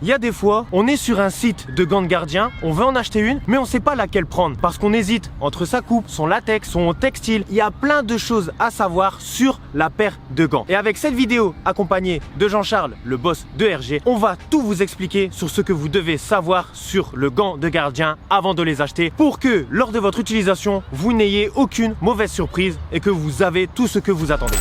Il y a des fois, on est sur un site de gants de gardien, on veut en acheter une, mais on sait pas laquelle prendre parce qu'on hésite entre sa coupe, son latex, son textile. Il y a plein de choses à savoir sur la paire de gants. Et avec cette vidéo accompagnée de Jean-Charles, le boss de RG, on va tout vous expliquer sur ce que vous devez savoir sur le gant de gardien avant de les acheter pour que lors de votre utilisation, vous n'ayez aucune mauvaise surprise et que vous avez tout ce que vous attendez.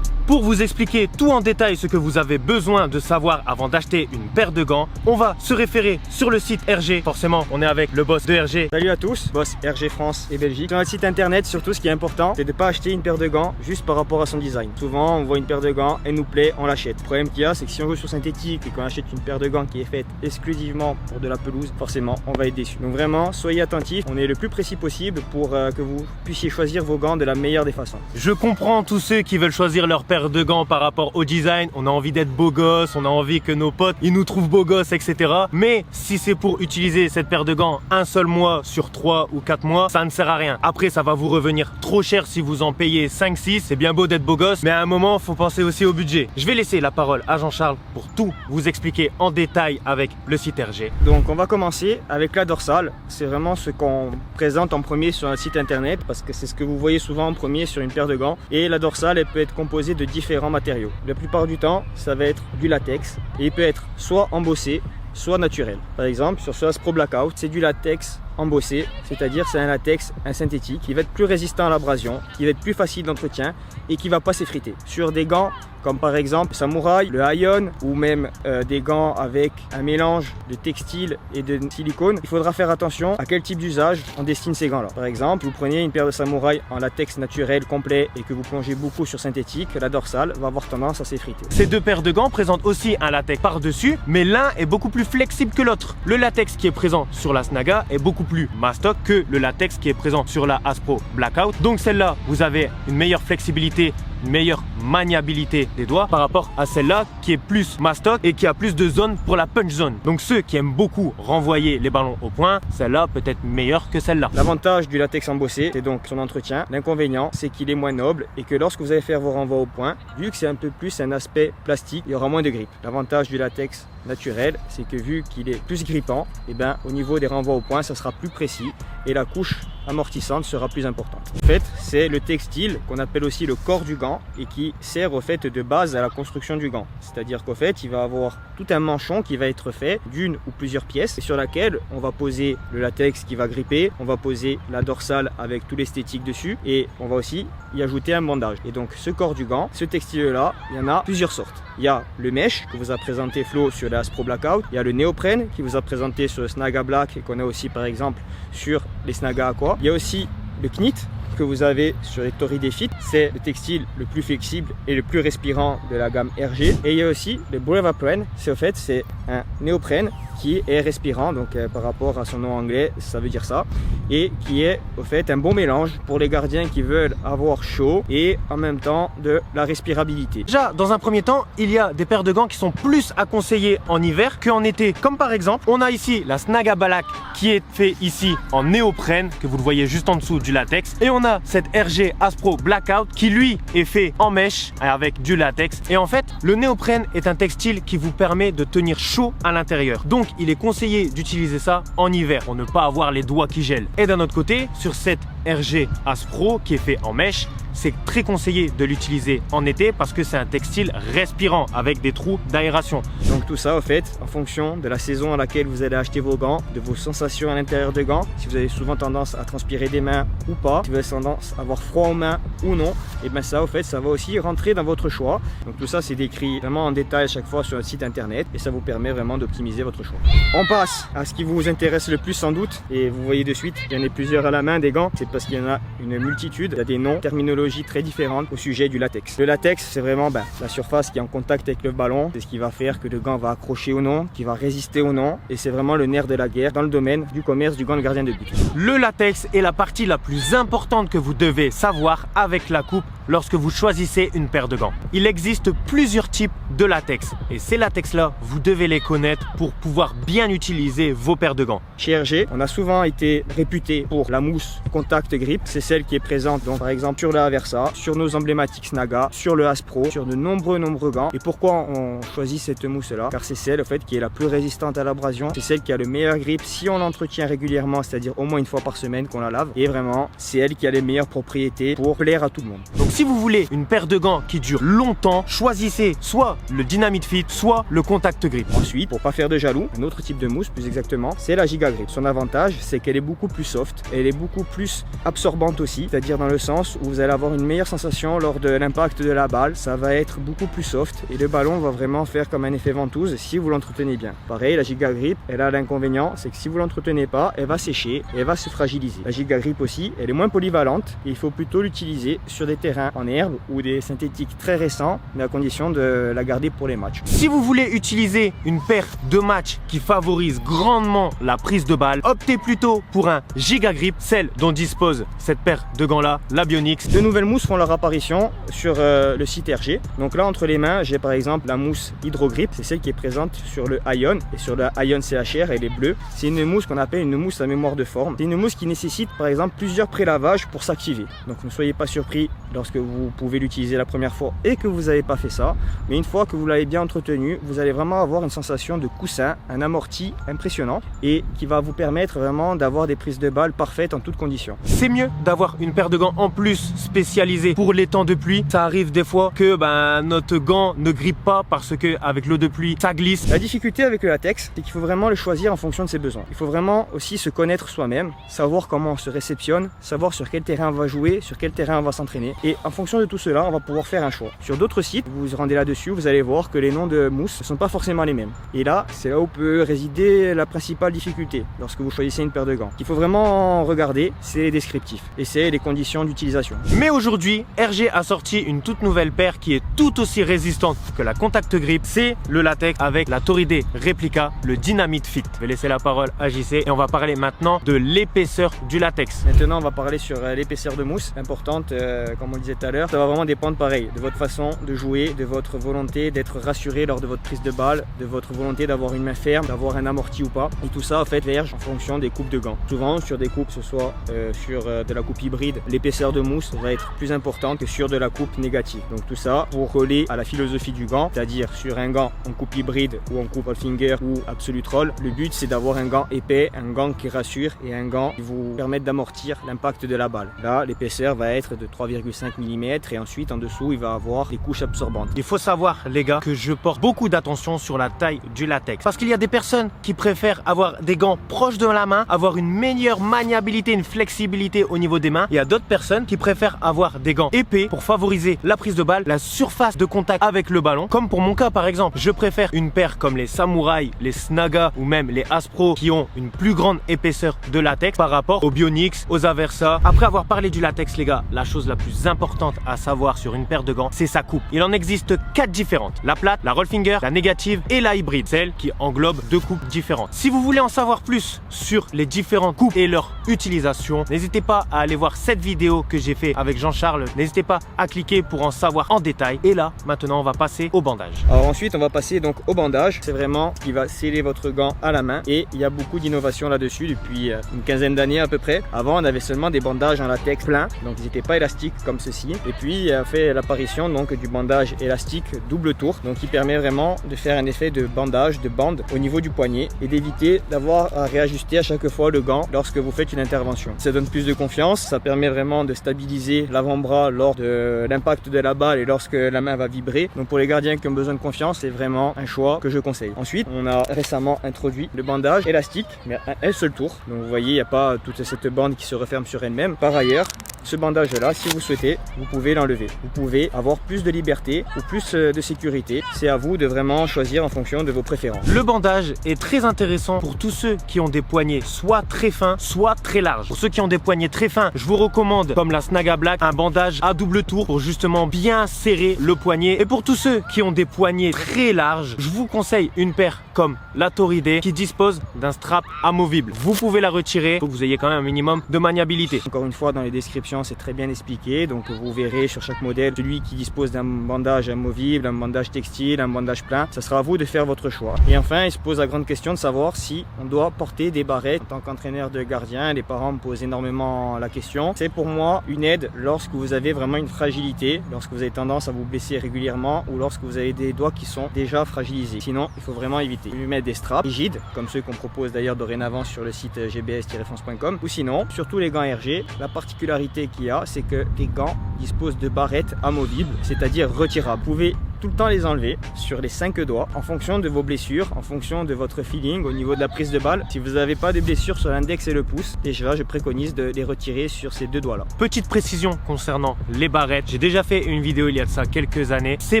Pour vous expliquer tout en détail ce que vous avez besoin de savoir avant d'acheter une paire de gants, on va se référer sur le site RG. Forcément, on est avec le boss de RG. Salut à tous, boss RG France et Belgique. Sur notre site internet, surtout ce qui est important, c'est de ne pas acheter une paire de gants juste par rapport à son design. Souvent, on voit une paire de gants, elle nous plaît, on l'achète. Le problème qu'il y a, c'est que si on joue sur synthétique et qu'on achète une paire de gants qui est faite exclusivement pour de la pelouse, forcément, on va être déçu. Donc vraiment, soyez attentifs, on est le plus précis possible pour que vous puissiez choisir vos gants de la meilleure des façons. Je comprends tous ceux qui veulent choisir leur paire de gants par rapport au design, on a envie d'être beau gosse, on a envie que nos potes ils nous trouvent beau gosse, etc. Mais si c'est pour utiliser cette paire de gants un seul mois sur 3 ou 4 mois, ça ne sert à rien. Après, ça va vous revenir trop cher si vous en payez 5-6. C'est bien beau d'être beau gosse, mais à un moment, faut penser aussi au budget. Je vais laisser la parole à Jean-Charles pour tout vous expliquer en détail avec le site RG. Donc on va commencer avec la dorsale. C'est vraiment ce qu'on présente en premier sur notre site internet parce que c'est ce que vous voyez souvent en premier sur une paire de gants. Et la dorsale, elle peut être composée de différents matériaux. La plupart du temps, ça va être du latex et il peut être soit embossé, soit naturel. Par exemple, sur ce Aspro Blackout, c'est du latex embossé, c'est-à-dire c'est un latex, un synthétique qui va être plus résistant à l'abrasion, qui va être plus facile d'entretien et qui va pas s'effriter. Sur des gants comme par exemple Samouraï, le Ion ou même des gants avec un mélange de textile et de silicone, il faudra faire attention à quel type d'usage on destine ces gants là. Par exemple, vous prenez une paire de Samouraï en latex naturel complet et que vous plongez beaucoup sur synthétique, la dorsale va avoir tendance à s'effriter. Ces deux paires de gants présentent aussi un latex par-dessus, mais l'un est beaucoup plus flexible que l'autre. Le latex qui est présent sur la Snaga est beaucoup plus mastoc que le latex qui est présent sur la Aspro Blackout. Donc celle-là, vous avez une meilleure flexibilité, une meilleure maniabilité des doigts par rapport à celle-là qui est plus mastoc et qui a plus de zones pour la punch zone. Donc ceux qui aiment beaucoup renvoyer les ballons au point, celle-là peut être meilleure que celle-là. L'avantage du latex embossé, c'est donc son entretien. L'inconvénient, c'est qu'il est moins noble et que lorsque vous allez faire vos renvois au point, vu que c'est un peu plus un aspect plastique, il y aura moins de grippe. L'avantage du latex naturel, c'est que vu qu'il est plus grippant, et ben au niveau des renvois au point, ça sera plus précis et la couche amortissante sera plus importante. En fait, c'est le textile qu'on appelle aussi le corps du gant et qui sert au fait de base à la construction du gant. C'est-à-dire qu'au fait, il va avoir tout un manchon qui va être fait d'une ou plusieurs pièces et sur laquelle on va poser le latex qui va gripper, on va poser la dorsale avec tout l'esthétique dessus et on va aussi y ajouter un bandage. Et donc ce corps du gant, ce textile-là, il y en a plusieurs sortes. Il y a le mesh que vous a présenté Flo sur la Aspro Blackout, il y a le néoprène qui vous a présenté sur le Snaga Black et qu'on a aussi par exemple sur les Snaga Aqua. Il y a aussi le knit que vous avez sur les Tori Defit, c'est le textile le plus flexible et le plus respirant de la gamme RG. Et il y a aussi le Brevaprene, c'est au fait c'est un néoprène qui est respirant, donc par rapport à son nom anglais, ça veut dire ça, et qui est au fait un bon mélange pour les gardiens qui veulent avoir chaud et en même temps de la respirabilité. Déjà, dans un premier temps, il y a des paires de gants qui sont plus à conseiller en hiver qu'en été. Comme par exemple, on a ici la Snaga Black qui est fait ici en néoprène, que vous le voyez juste en dessous du latex, et on a cette RG Aspro Blackout qui lui est fait en mèche avec du latex. Et en fait, le néoprène est un textile qui vous permet de tenir chaud à l'intérieur. Donc, il est conseillé d'utiliser ça en hiver pour ne pas avoir les doigts qui gèlent. Et d'un autre côté, sur cette RG Aspro qui est fait en mèche, c'est très conseillé de l'utiliser en été parce que c'est un textile respirant avec des trous d'aération. Donc tout ça, au fait, en fonction de la saison à laquelle vous allez acheter vos gants, de vos sensations à l'intérieur de gants, si vous avez souvent tendance à transpirer des mains ou pas, si vous avez tendance à avoir froid aux mains ou non, et bien ça, au fait, ça va aussi rentrer dans votre choix. Donc tout ça, c'est décrit vraiment en détail à chaque fois sur notre site internet et ça vous permet vraiment d'optimiser votre choix. On passe à ce qui vous intéresse le plus sans doute et vous voyez de suite, il y en a plusieurs à la main des gants, c'est parce qu'il y en a une multitude, il y a des noms, terminologies très différentes au sujet du latex. Le latex, c'est vraiment la surface qui est en contact avec le ballon, c'est ce qui va faire que le gant va accrocher ou non, qui va résister ou non, et c'est vraiment le nerf de la guerre dans le domaine du commerce du gant de gardien de but. Le latex est la partie la plus importante que vous devez savoir avec la coupe lorsque vous choisissez une paire de gants. Il existe plusieurs types de latex et ces latex-là, vous devez les connaître pour pouvoir bien utiliser vos paires de gants. Chez RG, on a souvent été réputé pour la mousse contact grip. C'est celle qui est présente donc par exemple sur le Aversa, sur nos emblématiques Snaga, sur le Aspro, sur de nombreux gants. Et pourquoi on choisit cette mousse-là? Car c'est celle en fait qui est la plus résistante à l'abrasion. C'est celle qui a le meilleur grip si on l'entretient régulièrement, c'est-à-dire au moins une fois par semaine qu'on la lave. Et vraiment, c'est elle qui a les meilleures propriétés pour plaire à tout le monde. Donc si vous voulez une paire de gants qui dure longtemps, choisissez soit le Dynamite Fit, soit le Contact Grip. Ensuite, pour pas faire de jaloux, un autre type de mousse plus exactement, c'est la Giga Grip. Son avantage, c'est qu'elle est beaucoup plus soft, elle est beaucoup plus absorbante aussi, c'est-à-dire dans le sens où vous allez avoir une meilleure sensation lors de l'impact de la balle. Ça va être beaucoup plus soft et le ballon va vraiment faire comme un effet ventouse si vous l'entretenez bien. Pareil, la Giga Grip, elle a l'inconvénient, c'est que si vous l'entretenez pas, elle va sécher et elle va se fragiliser. La Giga Grip aussi, elle est moins polyvalente et il faut plutôt l'utiliser sur des terrains en herbe ou des synthétiques très récents, mais à condition de la garder pour les matchs. Si vous voulez utiliser une paire de match qui favorise grandement la prise de balle, optez plutôt pour un Giga Grip, celle dont dispose cette paire de gants là, la Bionix. De nouvelles mousses font leur apparition sur le site RG. Donc là entre les mains, j'ai par exemple la mousse Hydro Grip, c'est celle qui est présente sur le Ion et sur le Ion CHR, elle est bleue. C'est une mousse qu'on appelle une mousse à mémoire de forme. C'est une mousse qui nécessite par exemple plusieurs prélavages pour s'activer. Donc ne soyez pas surpris lorsque vous pouvez l'utiliser la première fois et que vous n'avez pas fait ça. Mais une fois que vous l'avez bien entretenu, vous allez vraiment avoir une sensation de coussin, un amorti impressionnant et qui va vous permettre vraiment d'avoir des prises de balles parfaites en toutes conditions. C'est mieux d'avoir une paire de gants en plus spécialisée pour les temps de pluie. Ça arrive des fois que notre gant ne grippe pas parce que avec l'eau de pluie ça glisse. La difficulté avec le latex, c'est qu'il faut vraiment le choisir en fonction de ses besoins. Il faut vraiment aussi se connaître soi-même, savoir comment on se réceptionne, savoir sur quel terrain on va jouer, sur quel terrain on va s'entraîner. Et en fonction de tout cela, on va pouvoir faire un choix. Sur d'autres sites, vous vous rendez là-dessus, vous allez voir que les noms de mousses ne sont pas forcément les mêmes. Et là, c'est là où peut résider la principale difficulté lorsque vous choisissez une paire de gants. Ce qu'il faut vraiment regarder, c'est les descriptifs et c'est les conditions d'utilisation. Mais aujourd'hui, RG a sorti une toute nouvelle paire qui est tout aussi résistante que la Contact Grip. C'est le latex avec la Toride Replica, le Dynamite Fit. Je vais laisser la parole à JC et on va parler maintenant de l'épaisseur du latex. Maintenant, on va parler sur l'épaisseur de mousse, importante, comme on le disait tout à l'heure. Ça va vraiment dépendre pareil de votre façon de jouer, de votre volonté d'être rassuré lors de votre prise de balle, de votre volonté d'avoir une main ferme, d'avoir un amorti ou pas. Et tout ça en fait verge en fonction des coupes de gants. Souvent sur des coupes, que ce soit sur de la coupe hybride, l'épaisseur de mousse va être plus importante que sur de la coupe négative. Donc tout ça pour coller à la philosophie du gant, c'est-à-dire sur un gant en coupe hybride ou en coupe Allfinger ou Absolute Roll. Le but c'est d'avoir un gant épais, un gant qui rassure et un gant qui vous permette d'amortir l'impact de la balle. Là l'épaisseur va être de 3,5 mm et ensuite en dessous il va avoir des couches absorbantes. Il faut savoir les gars que je porte beaucoup d'attention sur la taille du latex parce qu'il y a des personnes qui préfèrent avoir des gants proches de la main, avoir une meilleure maniabilité, une flexibilité au niveau des mains. Il y a d'autres personnes qui préfèrent avoir des gants épais pour favoriser la prise de balle, la surface de contact avec le ballon. Comme pour mon cas par exemple, je préfère une paire comme les Samurai, les Snaga ou même les Aspro qui ont une plus grande épaisseur de latex par rapport aux Bionix, aux Aversa. Après avoir parlé du latex les gars, la chose la plus importante à savoir sur une paire de gants, c'est sa coupe. Il en existe 4 différentes. La plate, la roll finger, la négative et la hybride, celle qui englobe 2 coupes différentes. Si vous voulez en savoir plus sur les différentes coupes et leur utilisation, n'hésitez pas à aller voir cette vidéo que j'ai fait avec Jean-Charles. N'hésitez pas à cliquer pour en savoir en détail. Et là, maintenant, on va passer au bandage. Alors ensuite, on va passer donc au bandage. C'est vraiment ce qui va sceller votre gant à la main et il y a beaucoup d'innovations là-dessus depuis une quinzaine d'années à peu près. Avant, on avait seulement des bandages en latex plein, donc ils n'étaient pas élastiques comme ceci. Et puis, il a fait l'apparition donc du bandage élastique double tour, donc qui permet vraiment de faire un effet de bandage, de bande au niveau du poignet et d'éviter d'avoir à réajuster à chaque fois le gant lorsque vous faites une intervention. Ça donne plus de confiance, ça permet vraiment de stabiliser l'avant-bras lors de l'impact de la balle et lorsque la main va vibrer. Donc pour les gardiens qui ont besoin de confiance, c'est vraiment un choix que je conseille. Ensuite, on a récemment introduit le bandage élastique, mais à un seul tour. Donc vous voyez, il n'y a pas toute cette bande qui se referme sur elle-même. Par ailleurs, ce bandage là, si vous souhaitez, vous pouvez l'enlever. Vous pouvez avoir plus de liberté ou plus de sécurité. C'est à vous de vraiment choisir en fonction de vos préférences. Le bandage est très intéressant pour tous ceux qui ont des poignets soit très fins, soit très larges. Pour ceux qui ont des poignets très fins, je vous recommande, comme la Snaga Black, un bandage à double tour pour justement bien serrer le poignet. Et pour tous ceux qui ont des poignets très larges, je vous conseille une paire comme la Toride qui dispose d'un strap amovible. Vous pouvez la retirer, il faut que vous ayez quand même un minimum de maniabilité. Encore une fois, dans les descriptions description, c'est très bien expliqué. Donc vous verrez sur chaque modèle celui qui dispose d'un bandage amovible, un bandage textile, un bandage plein. Ça sera à vous de faire votre choix. Et enfin, il se pose la grande question de savoir si on doit porter des barrettes. En tant qu'entraîneur de gardien, les parents me posent énormément la question. C'est pour moi une aide lorsque vous avez vraiment une fragilité, lorsque vous avez tendance à vous blesser régulièrement ou lorsque vous avez des doigts qui sont déjà fragilisés. Sinon, il faut vraiment éviter. Lui mettre des straps rigides, comme ceux qu'on propose d'ailleurs dorénavant sur le site gbs-france.com, ou sinon, surtout les gants RG, la particularité qu'il y a, c'est que les gants disposent de barrettes amovibles, c'est-à-dire retirables. Vous pouvez tout le temps les enlever sur les 5 doigts en fonction de vos blessures, en fonction de votre feeling au niveau de la prise de balle. Si vous n'avez pas de blessures sur l'index et le pouce, déjà je préconise de les retirer sur ces 2 doigts là. Petite précision concernant les barrettes, j'ai déjà fait une vidéo il y a de ça quelques années. Ces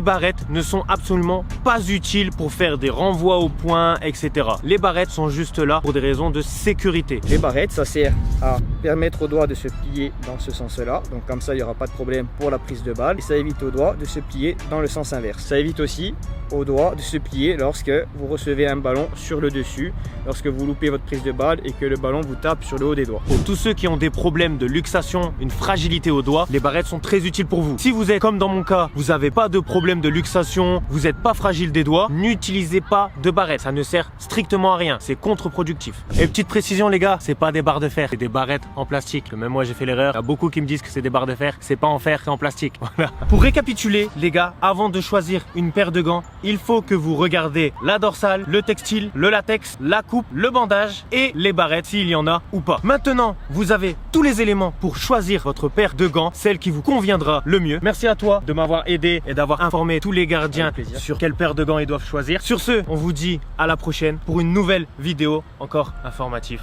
barrettes ne sont absolument pas utiles pour faire des renvois au point, etc. Les barrettes sont juste là pour des raisons de sécurité. Les barrettes, ça sert à permettre aux doigts de se plier dans ce sens-là, donc comme ça il n'y aura pas de problème pour la prise de balle, et ça évite aux doigts de se plier dans le sens inverse. Ça évite aussi aux doigts de se plier lorsque vous recevez un ballon sur le dessus, lorsque vous loupez votre prise de balle et que le ballon vous tape sur le haut des doigts. Pour tous ceux qui ont des problèmes de luxation, une fragilité aux doigts, les barrettes sont très utiles pour vous. Si vous êtes comme dans mon cas, vous n'avez pas de problème de luxation, vous n'êtes pas fragile des doigts, n'utilisez pas de barrettes, ça ne sert strictement à rien, c'est contre-productif. Et petite précision les gars, c'est pas des barres de fer, c'est des barrettes en plastique. Même moi j'ai fait l'erreur, il y a beaucoup qui me disent que c'est des barres de fer, c'est pas en fer, c'est en plastique. Voilà. Pour récapituler les gars, avant de choisir une paire de gants, il faut que vous regardez la dorsale, le textile, le latex, la coupe, le bandage et les barrettes s'il y en a ou pas. Maintenant, vous avez tous les éléments pour choisir votre paire de gants, celle qui vous conviendra le mieux. Merci à toi de m'avoir aidé et d'avoir informé tous les gardiens sur quelle paire de gants ils doivent choisir. Sur ce, on vous dit à la prochaine pour une nouvelle vidéo encore informative.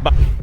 Bye.